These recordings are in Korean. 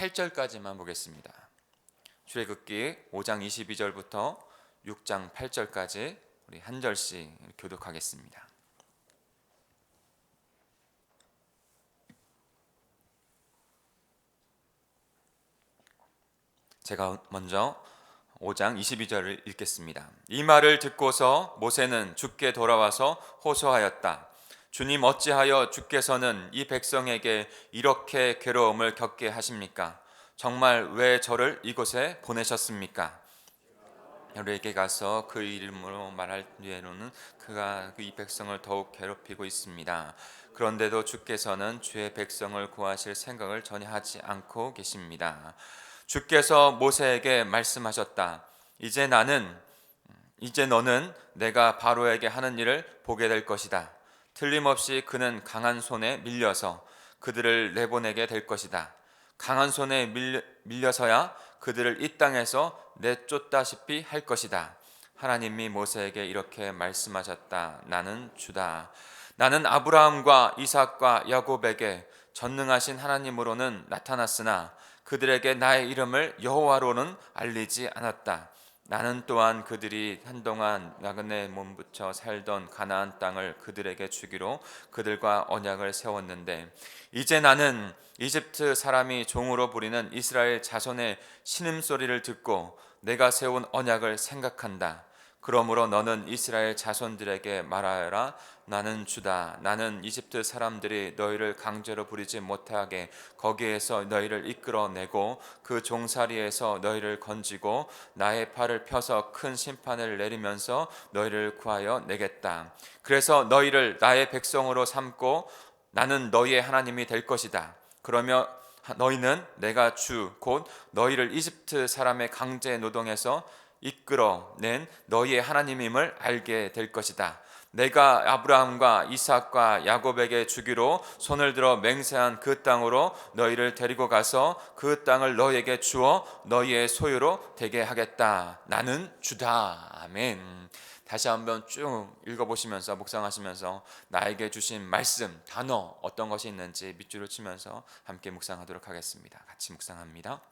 8절까지만 보겠습니다. 출애굽기 5장 22절부터 6장 8절까지 우리 한 절씩 교독하겠습니다. 제가 먼저 5장 22절을 읽겠습니다. 이 말을 듣고서 모세는 주께 돌아와서 호소하였다. 주님, 어찌하여 주께서는 이 백성에게 이렇게 괴로움을 겪게 하십니까? 정말 왜 저를 이곳에 보내셨습니까? 우리에게 가서 그 이름으로 말할 뒤에는 그가 이 백성을 더욱 괴롭히고 있습니다. 그런데도 주께서는 주의 백성을 구하실 생각을 전혀 하지 않고 계십니다. 주께서 모세에게 말씀하셨다. 이제 너는 내가 바로에게 하는 일을 보게 될 것이다. 틀림없이 그는 강한 손에 밀려서 그들을 내보내게 될 것이다. 강한 손에 밀려서야 그들을 이 땅에서 내쫓다시피 할 것이다. 하나님이 모세에게 이렇게 말씀하셨다. 나는 주다. 나는 아브라함과 이삭과 야곱에게 전능하신 하나님으로는 나타났으나 그들에게 나의 이름을 여호와로는 알리지 않았다. 나는 또한 그들이 한동안 나그네 몸부쳐 살던 가나안 땅을 그들에게 주기로 그들과 언약을 세웠는데, 이제 나는 이집트 사람이 종으로 부리는 이스라엘 자손의 신음소리를 듣고 내가 세운 언약을 생각한다. 그러므로 너는 이스라엘 자손들에게 말하여라. 나는 주다. 나는 이집트 사람들이 너희를 강제로 부리지 못하게 거기에서 너희를 이끌어내고 그 종살이에서 너희를 건지고 나의 팔을 펴서 큰 심판을 내리면서 너희를 구하여 내겠다. 그래서 너희를 나의 백성으로 삼고 나는 너희의 하나님이 될 것이다. 그러며 너희는 내가 주 곧 너희를 이집트 사람의 강제 노동에서 이끌어낸 너희의 하나님임을 알게 될 것이다. 내가 아브라함과 이삭과 야곱에게 주기로 손을 들어 맹세한 그 땅으로 너희를 데리고 가서 그 땅을 너희에게 주어 너희의 소유로 되게 하겠다. 나는 주다. 아멘. 다시 한번 쭉 읽어보시면서 묵상하시면서 나에게 주신 말씀, 단어 어떤 것이 있는지 밑줄을 치면서 함께 묵상하도록 하겠습니다. 같이 묵상합니다.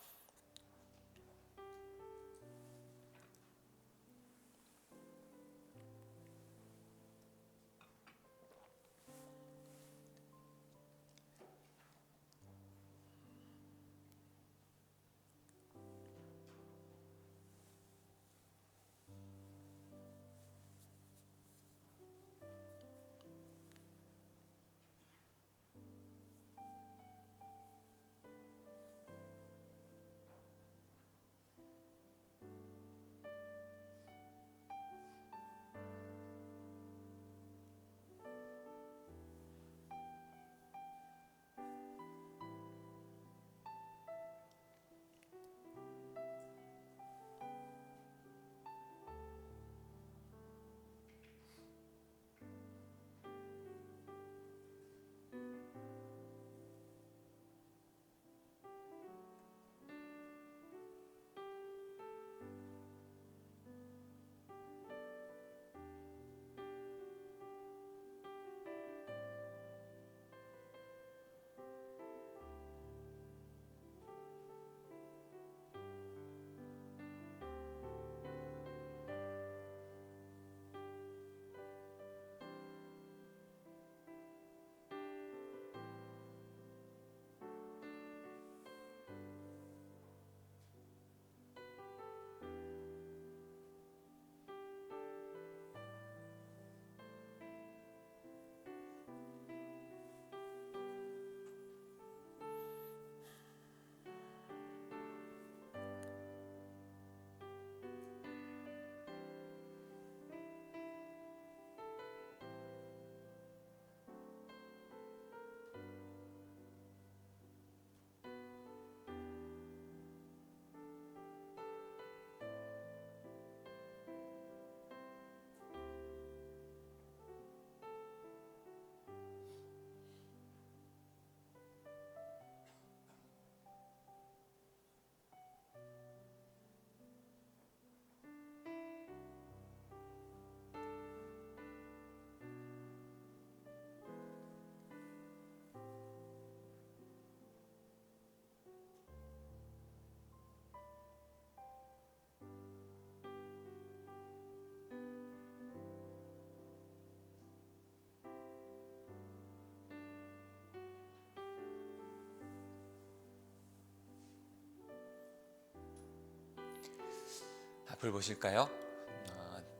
앞을 보실까요?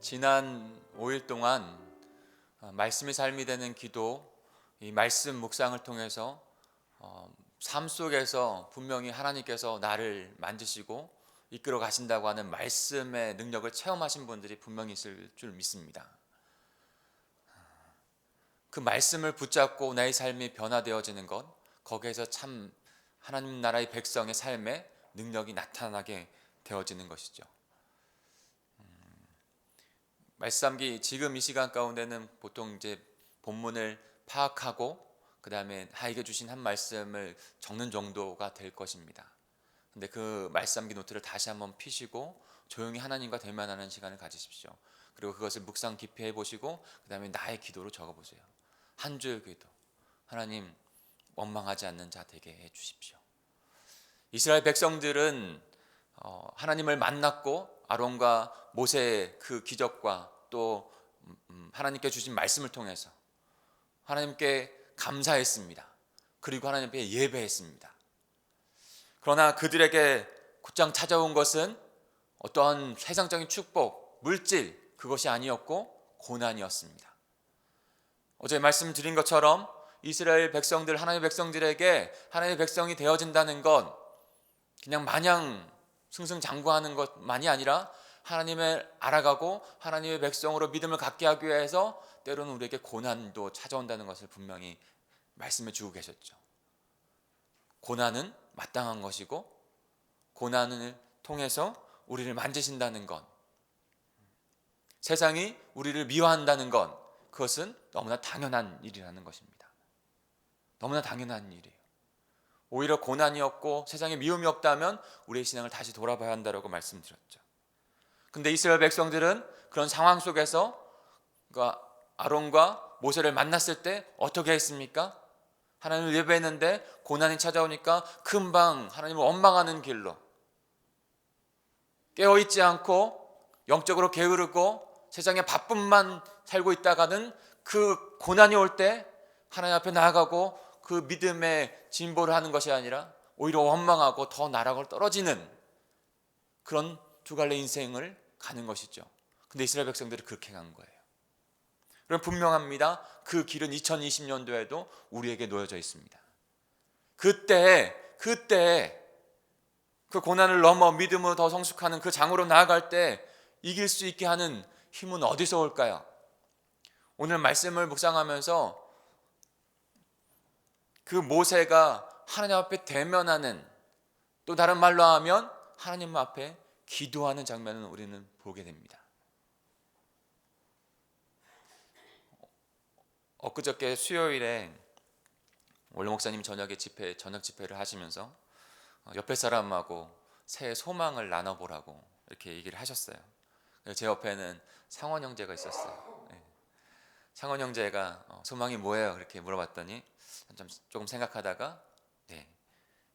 지난 5일 동안 말씀이 삶이 되는 기도, 이 말씀 묵상을 통해서 삶 속에서 분명히 하나님께서 나를 만지시고 이끌어 가신다고 하는 말씀의 능력을 체험하신 분들이 분명히 있을 줄 믿습니다. 그 말씀을 붙잡고 나의 삶이 변화되어지는 것, 거기에서 참 하나님 나라의 백성의 삶에 능력이 나타나게 되어지는 것이죠. 말씀기 지금 이 시간 가운데는 보통 이제 본문을 파악하고 그 다음에 하에게 주신 한 말씀을 적는 정도가 될 것입니다. 근데 그 말씀기 노트를 다시 한번 피시고 조용히 하나님과 대면하는 시간을 가지십시오. 그리고 그것을 묵상 깊이 해보시고 그 다음에 나의 기도로 적어보세요. 한 줄 기도, 하나님 원망하지 않는 자 되게 해주십시오. 이스라엘 백성들은 하나님을 만났고 아론과 모세의 그 기적과 또 하나님께 주신 말씀을 통해서 하나님께 감사했습니다. 그리고 하나님께 예배했습니다. 그러나 그들에게 곧장 찾아온 것은 어떠한 세상적인 축복, 물질, 그것이 아니었고 고난이었습니다. 어제 말씀드린 것처럼 이스라엘 백성들, 하나님의 백성들에게 하나님의 백성이 되어진다는 건 그냥 마냥 승승장구하는 것만이 아니라 하나님을 알아가고 하나님의 백성으로 믿음을 갖게 하기 위해서 때로는 우리에게 고난도 찾아온다는 것을 분명히 말씀해 주고 계셨죠. 고난은 마땅한 것이고 고난을 통해서 우리를 만지신다는 것, 세상이 우리를 미워한다는 것, 그것은 너무나 당연한 일이라는 것입니다. 너무나 당연한 일이에요. 오히려 고난이 없고 세상에 미움이 없다면 우리의 신앙을 다시 돌아봐야 한다고 말씀드렸죠. 근데 이스라엘 백성들은 그런 상황 속에서 아론과 모세를 만났을 때 어떻게 했습니까? 하나님을 예배했는데 고난이 찾아오니까 금방 하나님을 원망하는 길로, 깨어있지 않고 영적으로 게으르고 세상에 바쁨만 살고 있다가는 그 고난이 올 때 하나님 앞에 나아가고 그 믿음의 진보를 하는 것이 아니라 오히려 원망하고 더 나락으로 떨어지는 그런 두 갈래 인생을 가는 것이죠. 근데 이스라엘 백성들이 그렇게 간 거예요. 그럼 분명합니다. 그 길은 2020년도에도 우리에게 놓여져 있습니다. 그때 그 고난을 넘어 믿음으로 더 성숙하는 그 장으로 나아갈 때 이길 수 있게 하는 힘은 어디서 올까요? 오늘 말씀을 묵상하면서 그 모세가 하나님 앞에 대면하는, 또 다른 말로 하면 하나님 앞에 기도하는 장면을 우리는 보게 됩니다. 엊그저께 수요일에 원로 목사님 저녁 집회를 하시면서 옆에 사람하고 새해 소망을 나눠보라고 이렇게 얘기를 하셨어요. 제 옆에는 상원 형제가 있었어요. 상원 형제가 소망이 뭐예요? 이렇게 물어봤더니 조금 생각하다가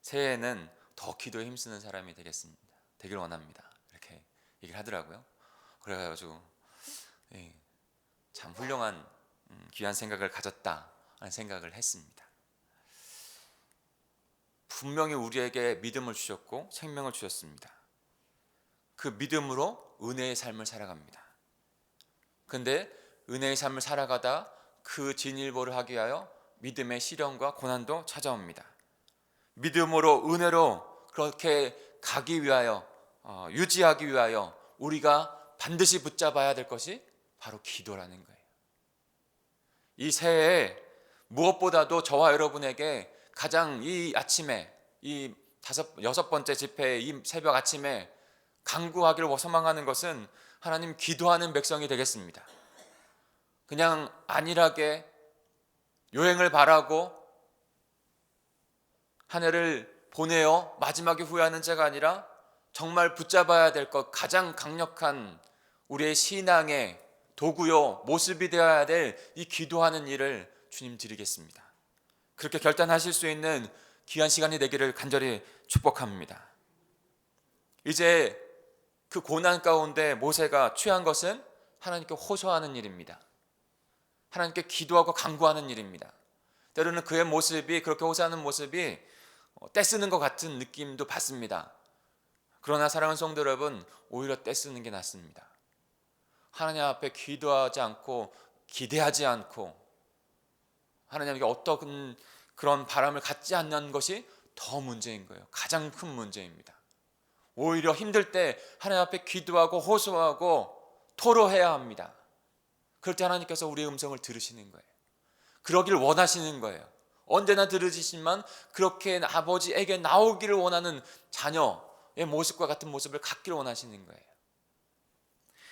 새해에는 더 기도에 힘쓰는 사람이 되길 원합니다. 이렇게 얘기를 하더라고요. 그래가지고 참 훌륭한 귀한 생각을 가졌다 하는 생각을 했습니다. 분명히 우리에게 믿음을 주셨고 생명을 주셨습니다. 그 믿음으로 은혜의 삶을 살아갑니다. 근데 은혜의 삶을 살아가다 그 진일보를 하기 위하여 믿음의 시련과 고난도 찾아옵니다. 믿음으로 은혜로 그렇게 가기 위하여 유지하기 위하여 우리가 반드시 붙잡아야 될 것이 바로 기도라는 거예요. 이 새해에 무엇보다도 저와 여러분에게 가장 이 아침에 이 여섯 번째 집회의 이 새벽 아침에 간구하기를 소망하는 것은 하나님 기도하는 백성이 되겠습니다. 그냥 안일하게 여행을 바라고 한 해를 보내어 마지막에 후회하는 자가 아니라 정말 붙잡아야 될 것, 가장 강력한 우리의 신앙의 도구요 모습이 되어야 될 이 기도하는 일을 주님 드리겠습니다. 그렇게 결단하실 수 있는 귀한 시간이 되기를 간절히 축복합니다. 이제 그 고난 가운데 모세가 취한 것은 하나님께 호소하는 일입니다. 하나님께 기도하고 간구하는 일입니다. 때로는 그의 모습이, 그렇게 호소하는 모습이 떼쓰는 것 같은 느낌도 받습니다. 그러나 사랑하는 성도 여러분, 오히려 떼쓰는 게 낫습니다. 하나님 앞에 기도하지 않고 기대하지 않고 하나님에게 어떤 그런 바람을 갖지 않는 것이 더 문제인 거예요. 가장 큰 문제입니다. 오히려 힘들 때 하나님 앞에 기도하고 호소하고 토로해야 합니다. 그럴 때 하나님께서 우리의 음성을 들으시는 거예요. 그러길 원하시는 거예요. 언제나 들으시지만 그렇게 아버지에게 나오기를 원하는 자녀의 모습과 같은 모습을 갖기를 원하시는 거예요.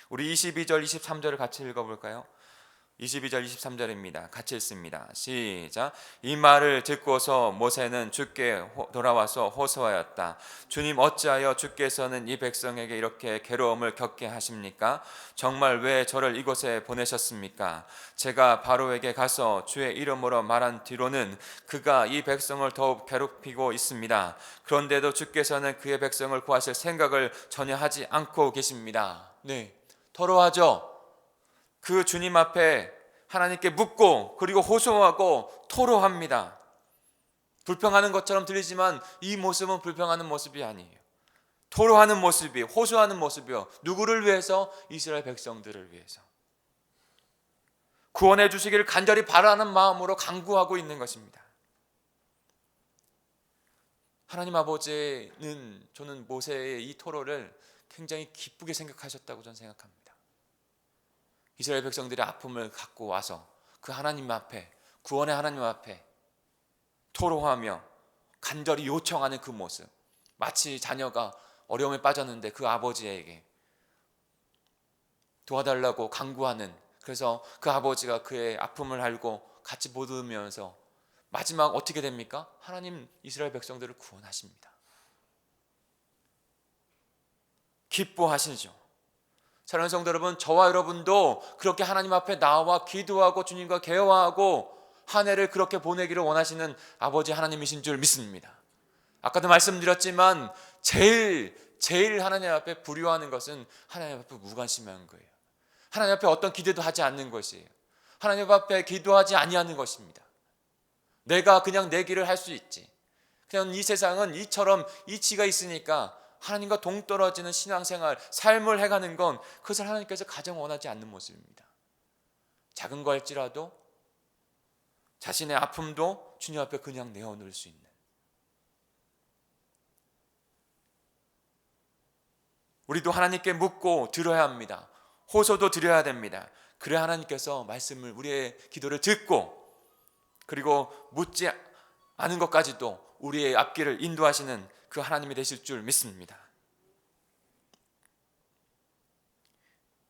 우리 22절 23절을 같이 읽어볼까요? 22절 23절입니다. 같이 읽습니다. 시작. 이 말을 듣고서 모세는 주께 돌아와서 호소하였다. 주님, 어찌하여 주께서는 이 백성에게 이렇게 괴로움을 겪게 하십니까? 정말 왜 저를 이곳에 보내셨습니까? 제가 바로에게 가서 주의 이름으로 말한 뒤로는 그가 이 백성을 더욱 괴롭히고 있습니다. 그런데도 주께서는 그의 백성을 구하실 생각을 전혀 하지 않고 계십니다. 네, 토로하죠. 그 주님 앞에 하나님께 묻고 그리고 호소하고 토로합니다. 불평하는 것처럼 들리지만 이 모습은 불평하는 모습이 아니에요. 토로하는 모습이, 호소하는 모습이요. 누구를 위해서? 이스라엘 백성들을 위해서. 구원해 주시기를 간절히 바라는 마음으로 간구하고 있는 것입니다. 하나님 아버지는 저는 모세의 이 토로를 굉장히 기쁘게 생각하셨다고 저는 생각합니다. 이스라엘 백성들의 아픔을 갖고 와서 그 하나님 앞에, 구원의 하나님 앞에 토로하며 간절히 요청하는 그 모습, 마치 자녀가 어려움에 빠졌는데 그 아버지에게 도와달라고 간구하는, 그래서 그 아버지가 그의 아픔을 알고 같이 보듬으면서 마지막 어떻게 됩니까? 하나님 이스라엘 백성들을 구원하십니다. 기뻐하시죠. 사랑하는 성도 여러분, 저와 여러분도 그렇게 하나님 앞에 나와 기도하고 주님과 대화하고 한 해를 그렇게 보내기를 원하시는 아버지 하나님이신 줄 믿습니다. 아까도 말씀드렸지만 제일 하나님 앞에 불효하는 것은 하나님 앞에 무관심한 거예요. 하나님 앞에 어떤 기대도 하지 않는 것이에요. 하나님 앞에 기도하지 아니하는 것입니다. 내가 그냥 내 길을 할 수 있지. 그냥 이 세상은 이처럼 이치가 있으니까 하나님과 동떨어지는 신앙생활, 삶을 해가는 건 그것을 하나님께서 가장 원하지 않는 모습입니다. 작은 거 할지라도 자신의 아픔도 주님 앞에 그냥 내어놓을 수 있는, 우리도 하나님께 묻고 들어야 합니다. 호소도 드려야 됩니다. 그래야 하나님께서 말씀을, 우리의 기도를 듣고 그리고 묻지 않은 것까지도 우리의 앞길을 인도하시는 그 하나님이 되실 줄 믿습니다.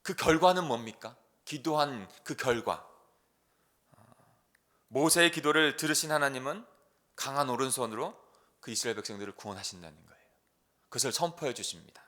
그 결과는 뭡니까? 기도한 그 결과, 모세의 기도를 들으신 하나님은 강한 오른손으로 그 이스라엘 백성들을 구원하신다는 거예요. 그것을 선포해 주십니다.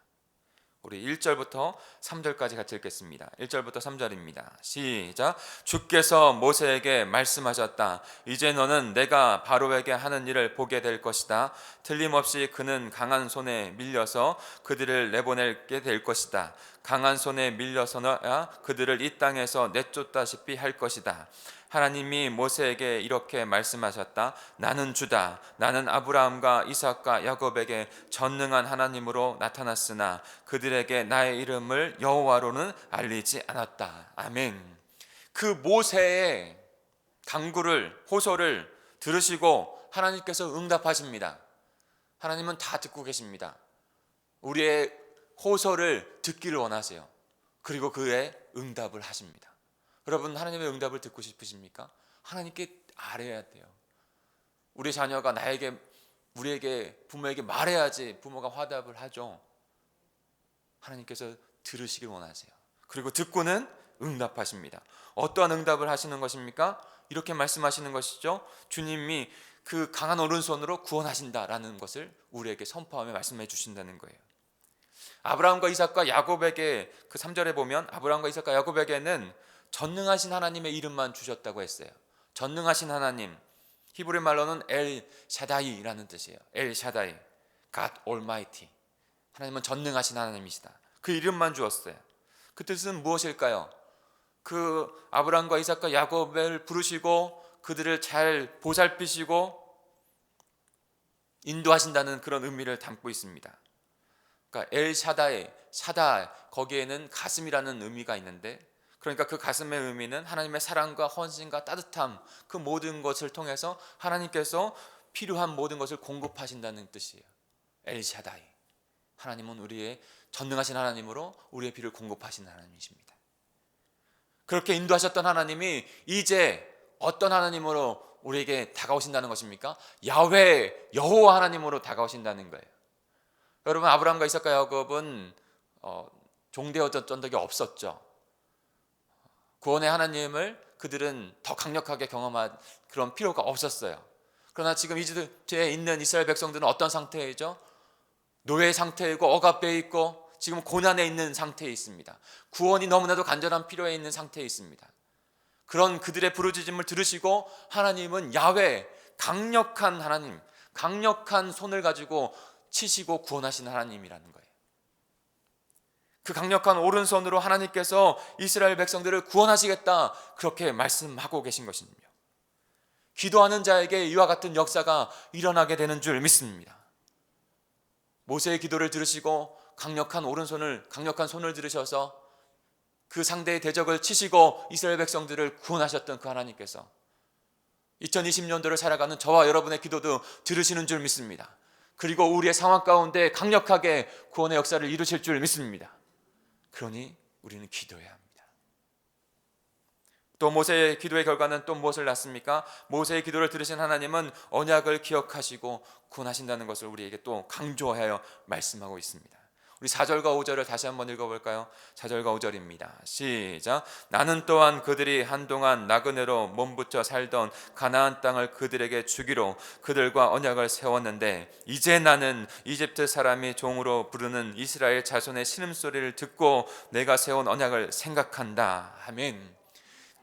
우리 1절부터 3절까지 같이 읽겠습니다. 1절부터 3절입니다. 시작. 주께서 모세에게 말씀하셨다. 이제 너는 내가 바로에게 하는 일을 보게 될 것이다. 틀림없이 그는 강한 손에 밀려서 그들을 내보내게 될 것이다. 강한 손에 밀려서야 그들을 이 땅에서 내쫓다시피 할 것이다. 하나님이 모세에게 이렇게 말씀하셨다. 나는 주다. 나는 아브라함과 이삭과 야곱에게 전능한 하나님으로 나타났으나 그들에게 나의 이름을 여호와로는 알리지 않았다. 아멘. 그 모세의 간구를, 호소를 들으시고 하나님께서 응답하십니다. 하나님은 다 듣고 계십니다. 우리의 호소를 듣기를 원하세요. 그리고 그의 응답을 하십니다. 여러분, 하나님의 응답을 듣고 싶으십니까? 하나님께 알아야 돼요. 우리 자녀가 우리에게, 부모에게 말해야지 부모가 화답을 하죠. 하나님께서 들으시길 원하세요. 그리고 듣고는 응답하십니다. 어떠한 응답을 하시는 것입니까? 이렇게 말씀하시는 것이죠. 주님이 그 강한 오른손으로 구원하신다라는 것을 우리에게 선포하며 말씀해 주신다는 거예요. 아브라함과 이삭과 야곱에게, 그 3절에 보면 아브라함과 이삭과 야곱에게는 전능하신 하나님의 이름만 주셨다고 했어요. 전능하신 하나님, 히브리 말로는 엘 샤다이라는 뜻이에요. 엘 샤다이, God Almighty. 하나님은 전능하신 하나님이시다. 그 이름만 주었어요. 그 뜻은 무엇일까요? 그 아브라함과 이삭과 야곱을 부르시고 그들을 잘 보살피시고 인도하신다는 그런 의미를 담고 있습니다. 그러니까 엘샤다이, 샤다, 거기에는 가슴이라는 의미가 있는데, 그러니까 그 가슴의 의미는 하나님의 사랑과 헌신과 따뜻함, 그 모든 것을 통해서 하나님께서 필요한 모든 것을 공급하신다는 뜻이에요. 엘샤다이, 하나님은 우리의 전능하신 하나님으로 우리의 필요를 공급하시는 하나님이십니다. 그렇게 인도하셨던 하나님이 이제 어떤 하나님으로 우리에게 다가오신다는 것입니까? 야훼, 여호와 하나님으로 다가오신다는 거예요. 여러분, 아브라함과 이삭과 야곱은 종되었던 적이 없었죠. 구원의 하나님을 그들은 더 강력하게 경험할 그런 필요가 없었어요. 그러나 지금 이집트에 있는 이스라엘 백성들은 어떤 상태이죠? 노예 상태이고 억압되어 있고 지금 고난에 있는 상태에 있습니다. 구원이 너무나도 간절한 필요에 있는 상태에 있습니다. 그런 그들의 부르짖음을 들으시고 하나님은 야훼, 강력한 하나님, 강력한 손을 가지고 치시고 구원하시는 하나님이라는 거예요. 그 강력한 오른손으로 하나님께서 이스라엘 백성들을 구원하시겠다, 그렇게 말씀하고 계신 것입니다. 기도하는 자에게 이와 같은 역사가 일어나게 되는 줄 믿습니다. 모세의 기도를 들으시고 강력한 오른손을, 강력한 손을 들으셔서 그 상대의 대적을 치시고 이스라엘 백성들을 구원하셨던 그 하나님께서 2020년도를 살아가는 저와 여러분의 기도도 들으시는 줄 믿습니다. 그리고 우리의 상황 가운데 강력하게 구원의 역사를 이루실 줄 믿습니다. 그러니 우리는 기도해야 합니다. 또 모세의 기도의 결과는 또 무엇을 낳습니까? 모세의 기도를 들으신 하나님은 언약을 기억하시고 구원하신다는 것을 우리에게 또 강조하여 말씀하고 있습니다. 우리 4절과 5절을 다시 한번 읽어볼까요? 4절과 5절입니다. 시작. 나는 또한 그들이 한동안 나그네로 몸부쳐 살던 가나안 땅을 그들에게 주기로 그들과 언약을 세웠는데 이제 나는 이집트 사람이 종으로 부르는 이스라엘 자손의 신음소리를 듣고 내가 세운 언약을 생각한다. 아멘.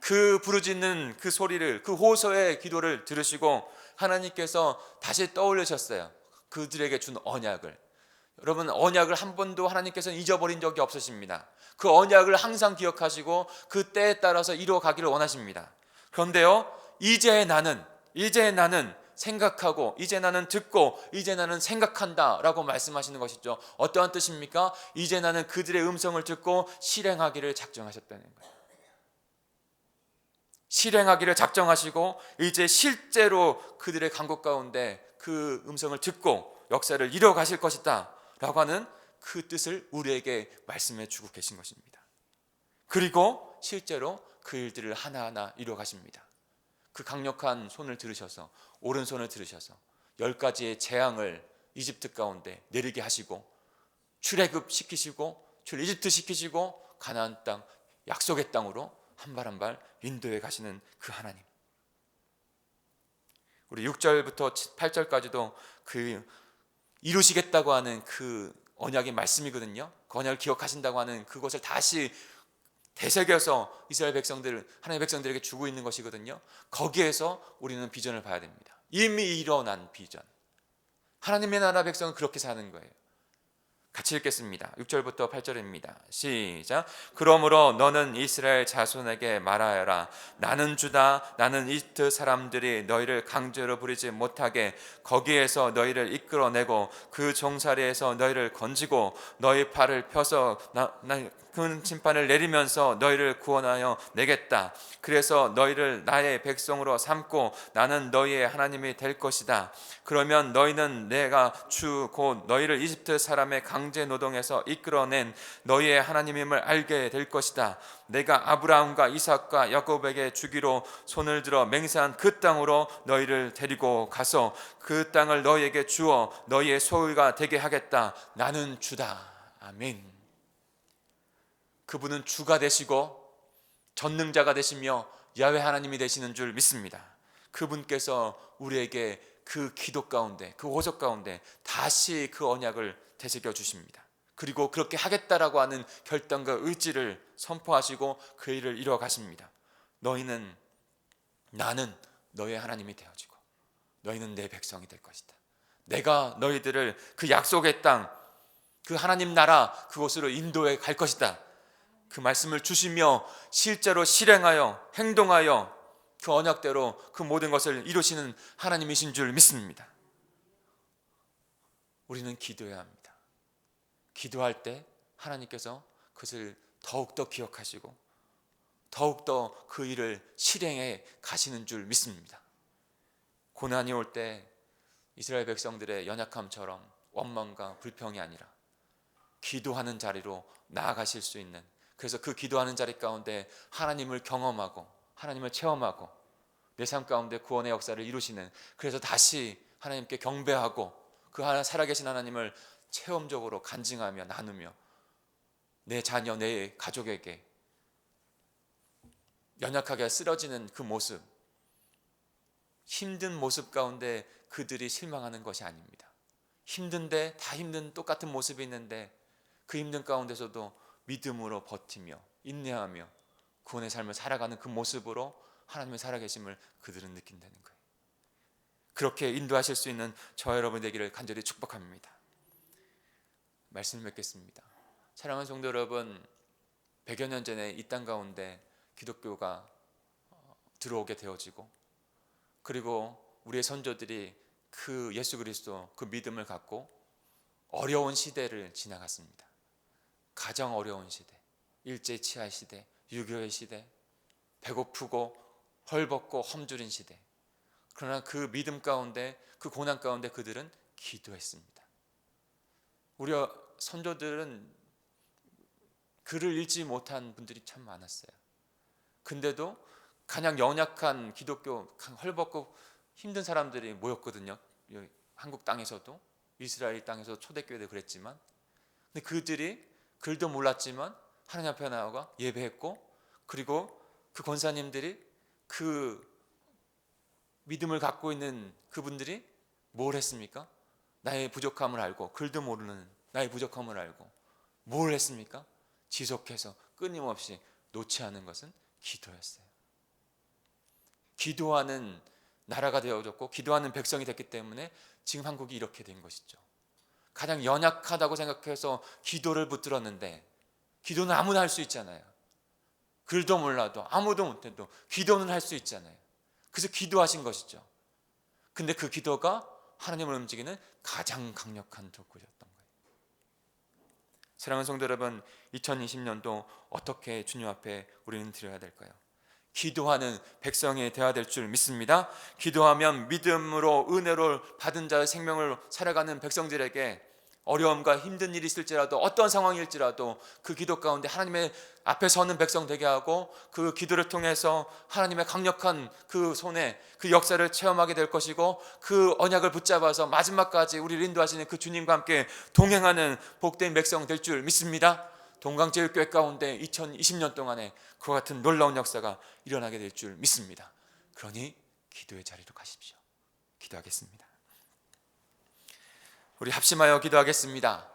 그 부르짖는 그 소리를, 그 호소의 기도를 들으시고 하나님께서 다시 떠올리셨어요. 그들에게 준 언약을. 여러분, 언약을 한 번도 하나님께서는 잊어버린 적이 없으십니다. 그 언약을 항상 기억하시고 그 때에 따라서 이루어가기를 원하십니다. 그런데요, 이제 나는 생각하고, 이제 나는 듣고, 이제 나는 생각한다 라고 말씀하시는 것이죠. 어떠한 뜻입니까? 이제 나는 그들의 음성을 듣고 실행하기를 작정하셨다는 거예요. 실행하기를 작정하시고 이제 실제로 그들의 간구 가운데 그 음성을 듣고 역사를 이뤄가실 것이다 라고 하는 그 뜻을 우리에게 말씀해 주고 계신 것입니다. 그리고 실제로 그 일들을 하나하나 이뤄가십니다. 그 강력한 손을 들으셔서, 오른손을 들으셔서 10가지의 재앙을 이집트 가운데 내리게 하시고 출애굽 시키시고 출이집트 시키시고 가나안 땅, 약속의 땅으로 한 발 한 발 인도해 가시는 그 하나님. 우리 6절부터 8절까지도 그 이루시겠다고 하는 그 언약의 말씀이거든요. 그 언약을 기억하신다고 하는 그것을 다시 되새겨서 이스라엘 백성들, 하나님의 백성들에게 주고 있는 것이거든요. 거기에서 우리는 비전을 봐야 됩니다. 이미 일어난 비전. 하나님의 나라 백성은 그렇게 사는 거예요. 같이 읽겠습니다. 6절부터 8절입니다. 시작. 그러므로 너는 이스라엘 자손에게 말하여라. 나는 주다. 나는 이집트 사람들이 너희를 강제로 부리지 못하게 거기에서 너희를 이끌어내고 그 종살이에서 너희를 건지고 너희 팔을 펴서 큰 심판을 내리면서 너희를 구원하여 내겠다. 그래서 너희를 나의 백성으로 삼고 나는 너희의 하나님이 될 것이다. 그러면 너희는 내가 주 곧 너희를 이집트 사람의 강제 노동에서 이끌어낸 너희의 하나님임을 알게 될 것이다. 내가 아브라함과 이삭과 야곱에게 주기로 손을 들어 맹세한 그 땅으로 너희를 데리고 가서 그 땅을 너희에게 주어 너희의 소유가 되게 하겠다. 나는 주다. 아멘. 그분은 주가 되시고 전능자가 되시며 야훼 하나님이 되시는 줄 믿습니다. 그분께서 우리에게 그 기도 가운데, 그 호소 가운데 다시 그 언약을 되새겨 주십니다. 그리고 그렇게 하겠다라고 하는 결단과 의지를 선포하시고 그 일을 이루어 가십니다. 나는 너의 하나님이 되어지고 너희는 내 백성이 될 것이다. 내가 너희들을 그 약속의 땅, 그 하나님 나라 그곳으로 인도해 갈 것이다. 그 말씀을 주시며 실제로 실행하여 행동하여 그 언약대로 그 모든 것을 이루시는 하나님이신 줄 믿습니다. 우리는 기도해야 합니다. 기도할 때 하나님께서 그것을 더욱더 기억하시고 더욱더 그 일을 실행해 가시는 줄 믿습니다. 고난이 올 때 이스라엘 백성들의 연약함처럼 원망과 불평이 아니라 기도하는 자리로 나아가실 수 있는, 그래서 그 기도하는 자리 가운데 하나님을 경험하고 하나님을 체험하고 내 삶 가운데 구원의 역사를 이루시는, 그래서 다시 하나님께 경배하고 그 살아계신 하나님을 체험적으로 간증하며 나누며 내 자녀, 내 가족에게 연약하게 쓰러지는 그 모습, 힘든 모습 가운데 그들이 실망하는 것이 아닙니다. 힘든데 다 힘든 똑같은 모습이 있는데 그 힘든 가운데서도 믿음으로 버티며 인내하며 구원의 삶을 살아가는 그 모습으로 하나님의 살아계심을 그들은 느낀다는 거예요. 그렇게 인도하실 수 있는 저와 여러분 되기를 간절히 축복합니다. 말씀을 맺겠습니다. 사랑하는 성도 여러분, 100여 년 전에 이 땅 가운데 기독교가 들어오게 되어지고, 그리고 우리의 선조들이 그 예수 그리스도 그 믿음을 갖고 어려운 시대를 지나갔습니다. 가장 어려운 시대, 일제 치하 시대, 6.25의 시대, 배고프고 헐벗고 험주린 시대. 그러나 그 믿음 가운데, 그 고난 가운데 그들은 기도했습니다. 우리 선조들은 글을 읽지 못한 분들이 참 많았어요. 근데도 가장 연약한 기독교, 헐벗고 힘든 사람들이 모였거든요. 한국 땅에서도, 이스라엘 땅에서도 초대교회도 그랬지만, 근데 그들이 글도 몰랐지만 하나님 앞에 나아가 예배했고, 그리고 그 권사님들이 그 믿음을 갖고 있는 그분들이 뭘 했습니까? 나의 부족함을 알고, 글도 모르는 나의 부족함을 알고 뭘 했습니까? 지속해서 끊임없이 놓지 않은 것은 기도였어요. 기도하는 나라가 되어졌고 기도하는 백성이 됐기 때문에 지금 한국이 이렇게 된 것이죠. 가장 연약하다고 생각해서 기도를 붙들었는데, 기도는 아무나 할 수 있잖아요. 글도 몰라도 아무도 못해도 기도는 할 수 있잖아요. 그래서 기도하신 것이죠. 근데 그 기도가 하나님을 움직이는 가장 강력한 도구였던 거예요. 사랑하는 성도 여러분, 2020년도 어떻게 주님 앞에 우리는 드려야 될까요? 기도하는 백성이 되어야 될 줄 믿습니다. 기도하면 믿음으로 은혜로 받은 자의 생명을 살아가는 백성들에게 어려움과 힘든 일이 있을지라도, 어떤 상황일지라도 그 기도 가운데 하나님의 앞에 서는 백성 되게 하고, 그 기도를 통해서 하나님의 강력한 그 손에 그 역사를 체험하게 될 것이고, 그 언약을 붙잡아서 마지막까지 우리를 인도하시는 그 주님과 함께 동행하는 복된 백성 될 줄 믿습니다. 동강제일교회 가운데 2020년 동안에 그와 같은 놀라운 역사가 일어나게 될 줄 믿습니다. 그러니 기도의 자리로 가십시오. 기도하겠습니다. 우리 합심하여 기도하겠습니다.